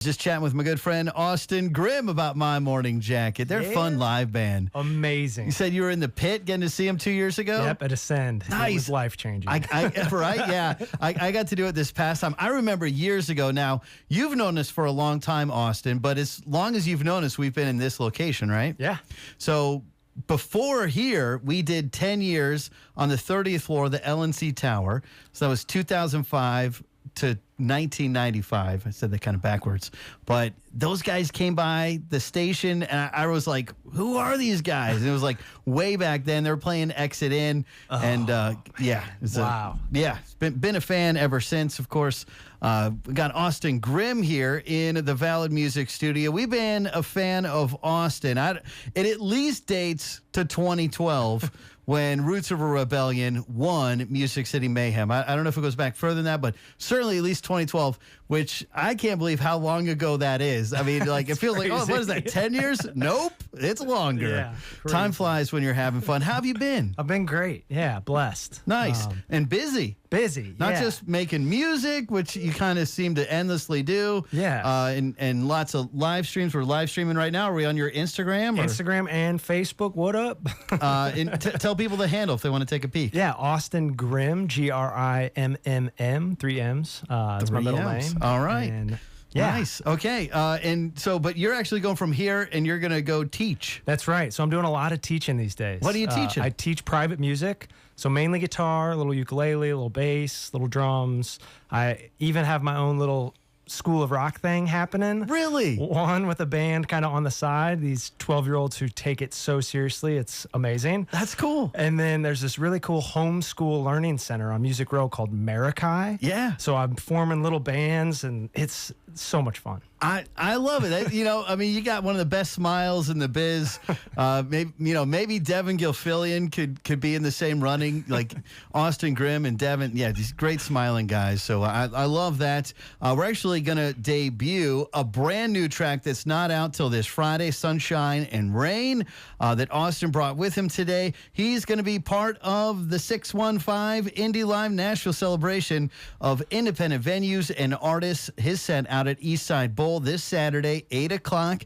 Just chatting with my good friend Austin Grimm about My Morning Jacket. They're a fun live band. Amazing. You said you were in the pit getting to see them 2 years ago? Yep, at Ascend. Nice. It was life-changing. Right? Yeah. I got to do it this past time. I remember years ago. Now, you've known us for a long time, Austin, but as long as you've known us, we've been in this location, right? Yeah. So before here, we did 10 years on the 30th floor of the LNC Tower. So that was 2005 to 1995. I said that kind of backwards. But those guys came by the station, and I was like, who are these guys? And it was like way back then. They were playing Exit In. And yeah. Wow. It's been a fan ever since, of course. We got Austin Grimm here in the Valid Music Studio. We've been a fan of Austin. It at least dates to 2012 when Roots of a Rebellion won Music City Mayhem. I don't know if it goes back further than that, but certainly at least 2012, which I can't believe how long ago that is. I mean, like, it feels like, oh, what is that, 10 years? Nope, it's longer. Yeah, time flies when you're having fun. How have you been? I've been great. Yeah, blessed. Nice. And busy. Busy. Not just making music, which you kind of seem to endlessly do. Yeah. And lots of live streams. We're live streaming right now. Are we on your Instagram? Instagram and Facebook. What up? And tell people the handle if they want to take a peek. Yeah, Austin Grimm, Grimm, 3 M's. That's my middle name. All right. And nice. Okay. And so, but you're actually going from here and you're going to go teach. That's right. So I'm doing a lot of teaching these days. What are you teaching? I teach private music. So mainly guitar, a little ukulele, a little bass, little drums. I even have my own little School of Rock thing happening. Really? One with a band kind of on the side. These 12-year-olds who take it so seriously. It's amazing. That's cool. And then there's this really cool homeschool learning center on Music Row called Marikai. Yeah. So I'm forming little bands, and it's so much fun. I love it. I mean, you got one of the best smiles in the biz. Maybe Devin Gilfillian could be in the same running, like Austin Grimm and Devin. Yeah, these great smiling guys. So I love that. We're actually going to debut a brand new track that's not out till this Friday, Sunshine and Rain, that Austin brought with him today. He's going to be part of the 615 Indie Live Nashville celebration of independent venues and artists. His set out at Eastside Bowl this Saturday, 8 o'clock.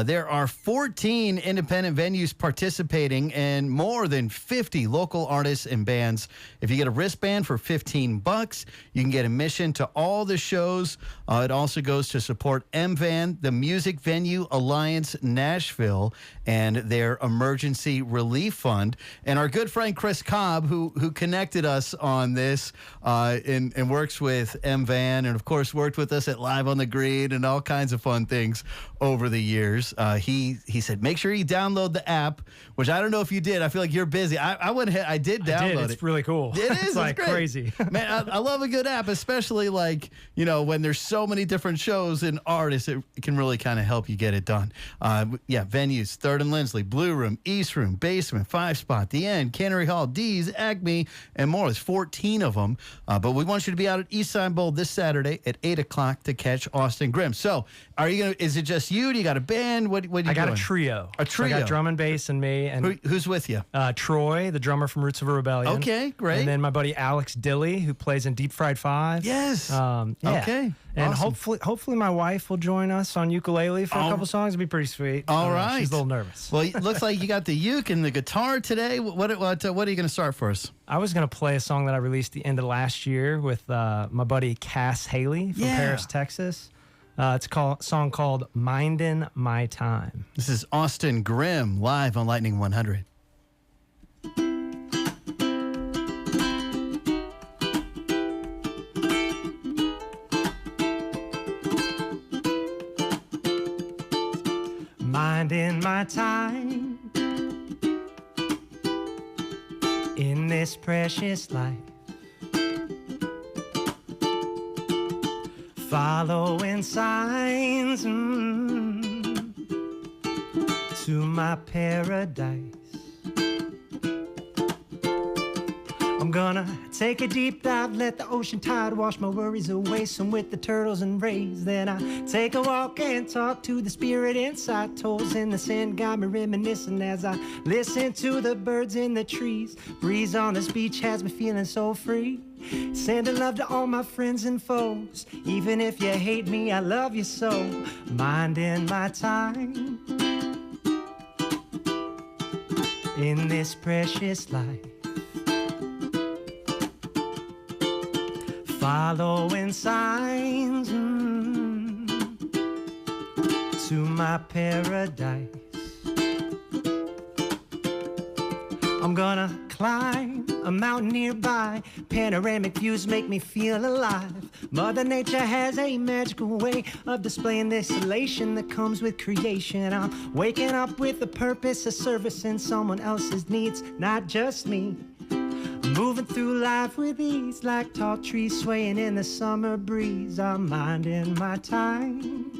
There are 14 independent venues participating and more than 50 local artists and bands. If you get a wristband for $15, you can get admission to all the shows. It also goes to support MVAN, the Music Venue Alliance Nashville, and their emergency relief fund. And our good friend Chris Cobb, who connected us on this and works with MVAN, and of course worked with us at Live on the Green and all kinds of fun things over the years. He said, make sure you download the app, which I don't know if you did. I feel like you're busy. I went ahead. I did download it. It's really cool. It is. It's like great. Crazy. Man, I love a good app, especially like, when there's so many different shows and artists, it can really kind of help you get it done. Venues, 3rd and Lindsley, Blue Room, East Room, Basement, 5 Spot, The End, Cannery Hall, D's, Acme, and more. There's 14 of them. But we want you to be out at Eastside Bowl this Saturday at 8 o'clock to catch Austin Grimm. So is it just you? Do you got a band? What are you doing? I got a trio. A trio. So I got drum and bass and me. And who's with you? Troy, the drummer from Roots of a Rebellion. Okay, great. And then my buddy Alex Dilly, who plays in Deep Fried 5. Yes. Okay. And awesome. hopefully my wife will join us on ukulele for a couple songs. It'd be pretty sweet. All right. She's a little nervous. Well, it looks like you got the uke and the guitar today. What are you going to start for us? I was going to play a song that I released the end of last year with my buddy Cass Haley from Paris, Texas. It's a song called Mindin' My Time. This is Austin Grimm live on Lightning 100. Minding my time in this precious life, following signs to my paradise. I'm gonna take a deep dive, let the ocean tide wash my worries away, swim with the turtles and rays. Then I take a walk and talk to the spirit inside. Toes in the sand got me reminiscing as I listen to the birds in the trees. Breeze on this beach has me feeling so free. Sending love to all my friends and foes. Even if you hate me, I love you so. Minding my time in this precious life. Following signs to my paradise. I'm gonna climb a mountain nearby. Panoramic views make me feel alive. Mother Nature has a magical way of displaying this elation that comes with creation. I'm waking up with the purpose of servicing someone else's needs, not just me. Moving through life with ease, like tall trees swaying in the summer breeze. I'm minding my time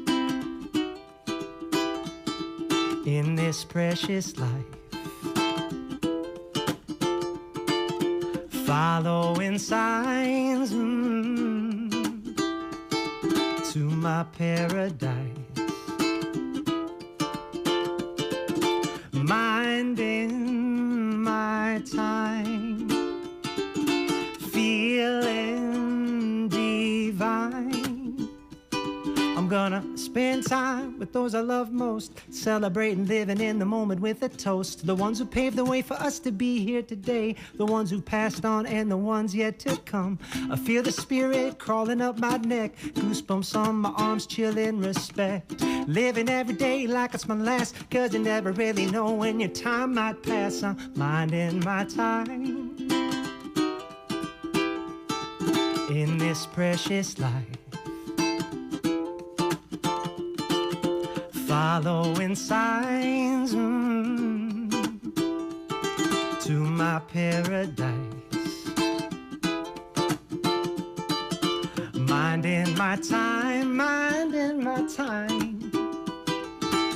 in this precious life. Following signs to my paradise. Minding my time, feeling divine. I'm gonna spend time with those I love most, celebrating living in the moment with a toast. The ones who paved the way for us to be here today, the ones who passed on and the ones yet to come. I feel the spirit crawling up my neck, goosebumps on my arms, chill in respect. Living every day like it's my last, cause you never really know when your time might pass. I'm minding my time in this precious life. Following signs to my paradise. Minding my time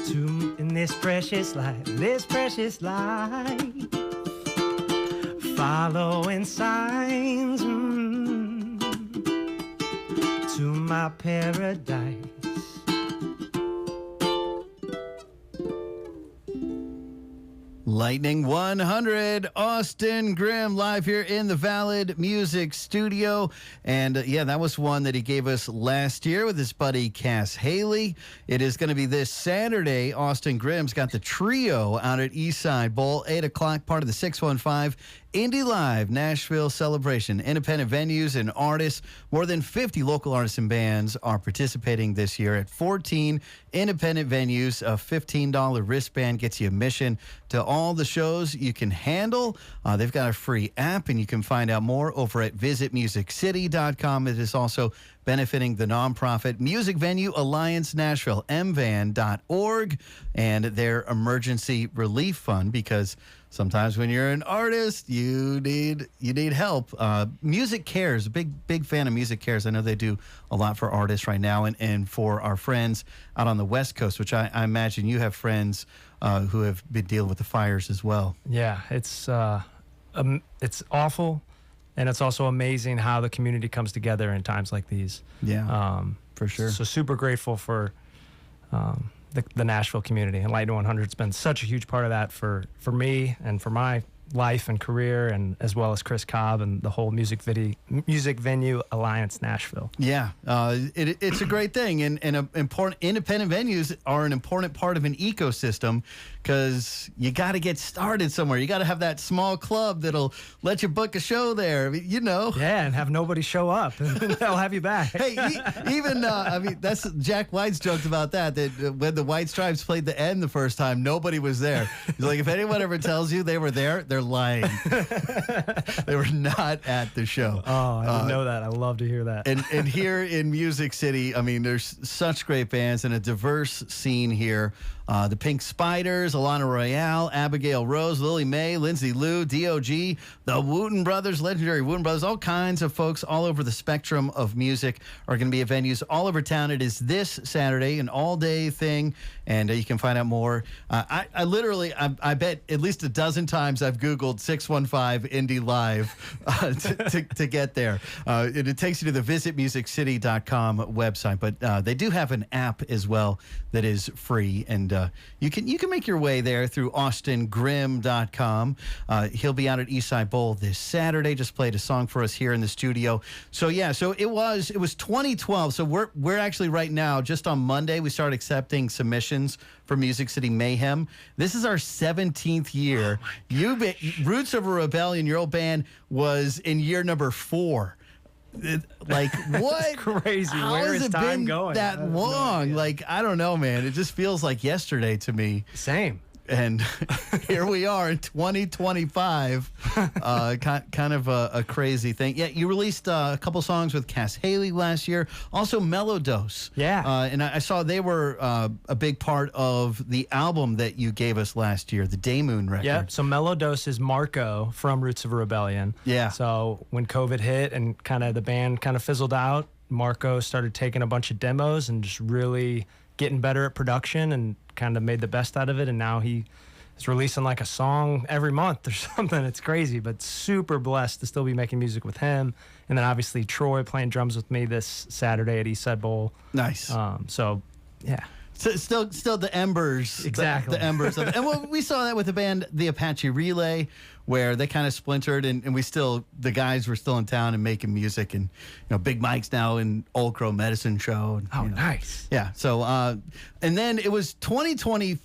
to in this precious life, this precious life. Following signs to my paradise. Lightning 100, Austin Grimm, live here in the Valid Music Studio. And yeah, that was one that he gave us last year with his buddy Cass Haley. It is going to be this Saturday. Austin Grimm's got the trio out at Eastside Bowl, 8 o'clock, part of the 615 Indie Live Nashville celebration. Independent venues and artists. More than 50 local artists and bands are participating this year at 14 independent venues. A $15 wristband gets you admission to all the shows you can handle. They've got a free app, and you can find out more over at visitmusiccity.com. It is also benefiting the nonprofit Music Venue Alliance Nashville, mvan.org, and their emergency relief fund, because sometimes when you're an artist, you need help. Music Cares, big fan of Music Cares. I know they do a lot for artists right now, and for our friends out on the West Coast, which I imagine you have friends who have been dealing with the fires as well. Yeah, it's awful, and it's also amazing how the community comes together in times like these. Yeah, for sure. So super grateful for the Nashville community, and Lightning 100 has been such a huge part of that for me and for my life and career, and as well as Chris Cobb and the whole Music Venue Alliance Nashville. Yeah, it's a great thing, and important independent venues are an important part of an ecosystem, because you got to get started somewhere. You got to have that small club that'll let you book a show there. I mean, you know. Yeah, and have nobody show up. They'll have you back. Hey, even I mean, that's Jack White's joked about that when the White Stripes played the End the first time, nobody was there. He's like, if anyone ever tells you they were there, they're lying. They were not at the show. Oh, I didn't know that. I love to hear that. And here in Music City, I mean, there's such great bands and a diverse scene here. The Pink Spiders, Alana Royale, Abigail Rose, Lily Mae, Lindsay Lou, D.O.G., the Wooten Brothers, legendary Wooten Brothers, all kinds of folks all over the spectrum of music are going to be at venues all over town. It is this Saturday, an all-day thing, and you can find out more. I literally, I bet at least a dozen times I've Googled 615 Indie Live to get there. It takes you to the visitmusiccity.com website, but they do have an app as well that is free, and you can make your way there through austingrimm.com. He'll be out at Eastside Bowl this Saturday. Just played a song for us here in the studio. So it was 2012. So we're actually right now, just on Monday, we started accepting submissions for Music City Mayhem. This is our 17th year. Roots of a Rebellion, your old band, was in year number 4. Like, what? Crazy. How Where has is it time been going? that long? Like, I don't know, man. It just feels like yesterday to me. Same. And here we are in 2025. Kind of a crazy thing. Yeah, you released a couple songs with Cass Haley last year. Also, Mellow Dose. Yeah. And I saw they were a big part of the album that you gave us last year, the Day Moon record. Yeah. So Mellow Dose is Marco from Roots of a Rebellion. Yeah. So when COVID hit and the band kind of fizzled out, Marco started taking a bunch of demos and just really getting better at production and kind of made the best out of it. And now he is releasing like a song every month or something. It's crazy, but super blessed to still be making music with him. And then obviously Troy playing drums with me this Saturday at Eastside Bowl. Nice. So yeah. So still the embers. Exactly. The embers. And we saw that with the band, the Apache Relay, where they kind of splintered, and the guys were still in town and making music. And, Big Mike's now in Old Crow Medicine Show. And, Nice. Yeah. So, and then it was 2020,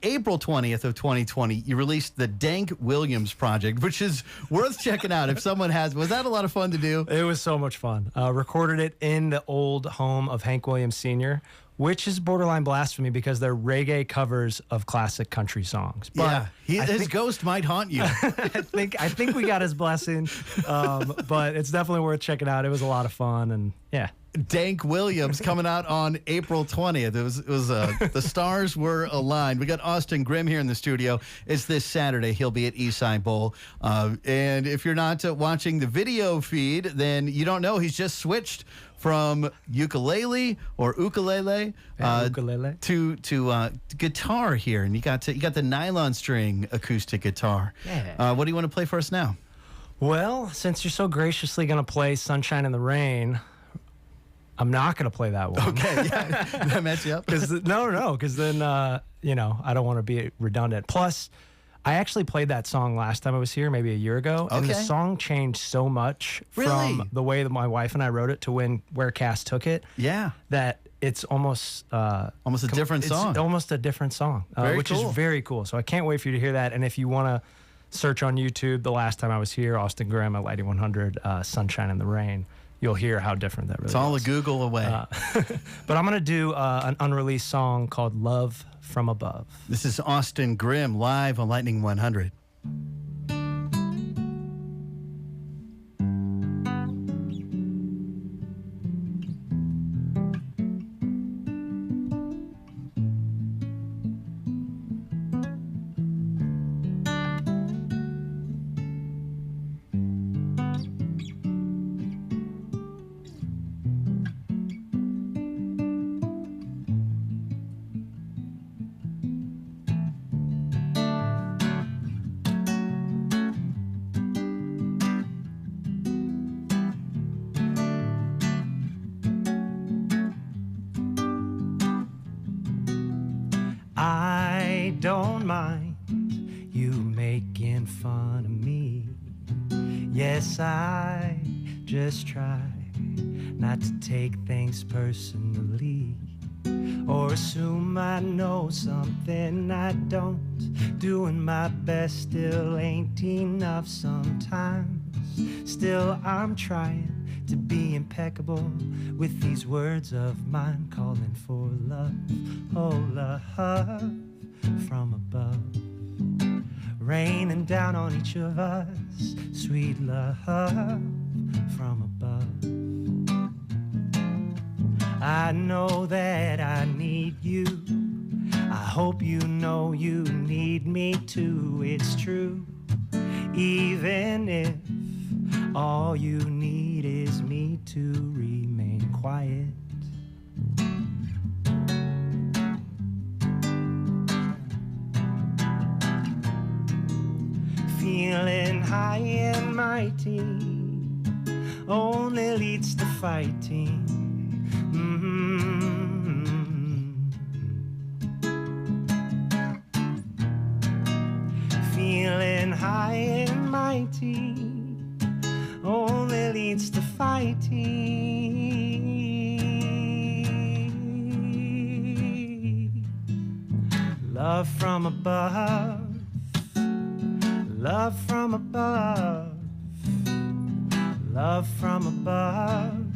April 20th of 2020, you released the Dank Williams Project, which is worth checking out if someone has. Was that a lot of fun to do? It was so much fun. Recorded it in the old home of Hank Williams Sr., which is borderline blasphemy because they're reggae covers of classic country songs. But yeah, his ghost might haunt you. I think we got his blessing, but it's definitely worth checking out. It was a lot of fun, and yeah. Dank Williams coming out on April 20th. It was the stars were aligned. We got Austin Grimm here in the studio. It's this Saturday. He'll be at Eastside Bowl. And if you're not watching the video feed, then you don't know. He's just switched from ukulele to guitar here, and you got the nylon string acoustic guitar. Yeah. What do you want to play for us now? Well, since you're so graciously going to play "Sunshine in the Rain," I'm not going to play that one. Okay, yeah, that messed you up. Because then I don't want to be redundant. Plus, I actually played that song last time I was here, maybe a year ago, and the song changed so much from the way that my wife and I wrote it to where Cass took it. Yeah, that it's almost a different song. It's almost a different song, which is very cool. So I can't wait for you to hear that. And if you want to search on YouTube, the last time I was here, Austin Grimm at Lighty 100, "Sunshine in the Rain." You'll hear how different that really is. It's all a Google away. But I'm going to do an unreleased song called "Love from Above." This is Austin Grimm live on Lightning 100. I don't mind you making fun of me. Yes, I just try not to take things personally or assume I know something I don't. Doing my best still ain't enough sometimes. Still, I'm trying to be impeccable with these words of mine, calling for love, oh love from above, raining down on each of us, sweet love from above. I know that I need you, I hope you know you need me too. It's true, even if all you need is me to remain quiet. Feeling high and mighty only leads to fighting. Feeling high and mighty only leads to fighting. Love from above, love from above, love from above,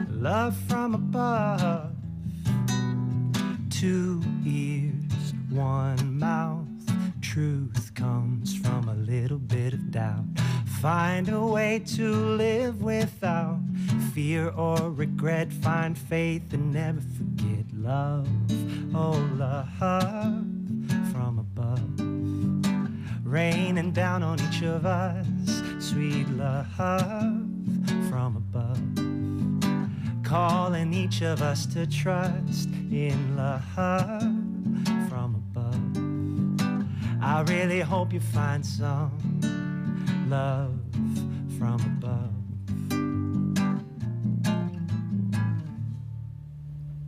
love from above. Two ears, one mouth, truth comes from a little bit of doubt. Find a way to live without fear or regret. Find faith and never forget love. Oh, love from above, raining down on each of us. Sweet love from above, calling each of us to trust in love from above. I really hope you find some love from above.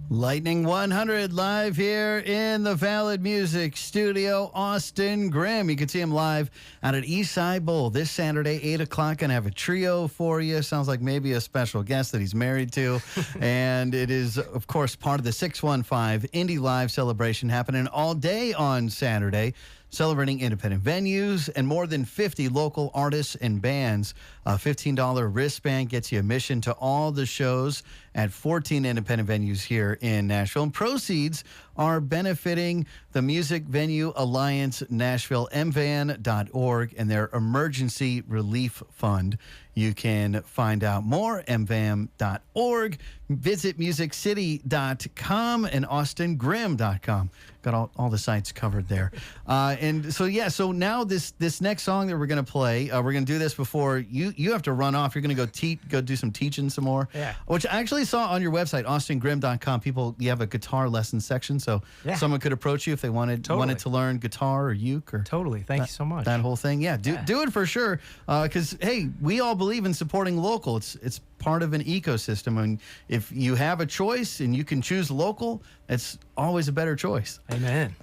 Lightning 100 live here in the Valid Music Studio. Austin Grimm. You can see him live out at Eastside Bowl this Saturday, 8 o'clock. Going to have a trio for you. Sounds like maybe a special guest that he's married to. And it is, of course, part of the 615 Indie Live celebration happening all day on Saturday, celebrating independent venues and more than 50 local artists and bands. A $15 wristband gets you admission to all the shows at 14 independent venues here in Nashville. And proceeds are benefiting the Music Venue Alliance Nashville, mvan.org, and their Emergency Relief Fund. You can find out more, mvam.org. Visit musiccity.com and austingrimm.com. Got all the sites covered there. And so, yeah, so now this next song that we're going to play, we're going to do this before you have to run off. You're going to go do some teaching some more. Yeah. Which I actually saw on your website, austingrimm.com. You have a guitar lesson section, so someone could approach you if they wanted to learn guitar or uke or Totally. Thank you so much. that whole thing. Yeah, do it for sure. Because hey, we all believe in supporting local. It's part of an ecosystem, and if you have a choice and you can choose local, it's always a better choice. Amen.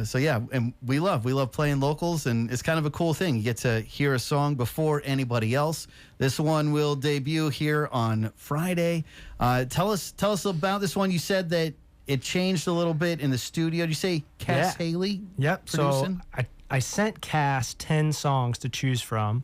So yeah, and we love playing locals, and it's kind of a cool thing. You get to hear a song before anybody else. This one will debut here on Friday. Tell us about this one. You said that it changed a little bit in the studio. Did you say Cass Haley? Yep. Producing? So I sent Cass 10 songs to choose from,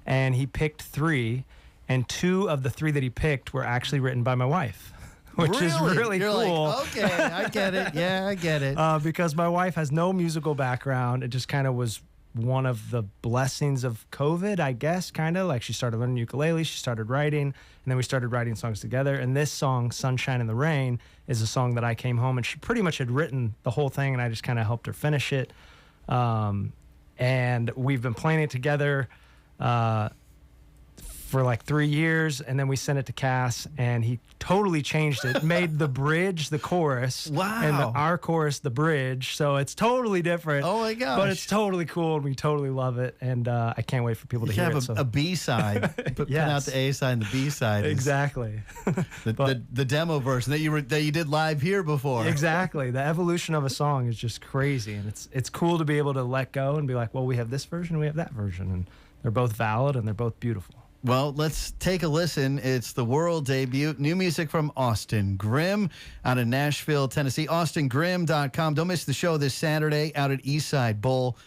and he picked 3, and 2 of the 3 that he picked were actually written by my wife, which is really You're cool. Like, okay, I get it. Yeah, I get it. Because my wife has no musical background. It just kind of was one of the blessings of COVID, I guess, kind of. Like, she started learning ukulele, she started writing, and then we started writing songs together. And this song, Sunshine in the Rain, is a song that I came home and she pretty much had written the whole thing, and I just kind of helped her finish it. And we've been playing it together for like 3 years, and then we sent it to Cass, and he totally changed it. Made the bridge the chorus, Wow. and our chorus the bridge. So it's totally different. Oh my gosh. But it's totally cool, and we totally love it, and I can't wait for people to You hear have it. So. a B-side. Put out the A-side and the B-side. Exactly. The demo version that you did live here before. Exactly. The evolution of a song is just crazy, and it's cool to be able to let go and be like, well, we have this version, we have that version, and they're both valid and they're both beautiful. Well, let's take a listen. It's the world debut. New music from Austin Grimm out of Nashville, Tennessee. AustinGrimm.com. Don't miss the show this Saturday out at Eastside Bowl.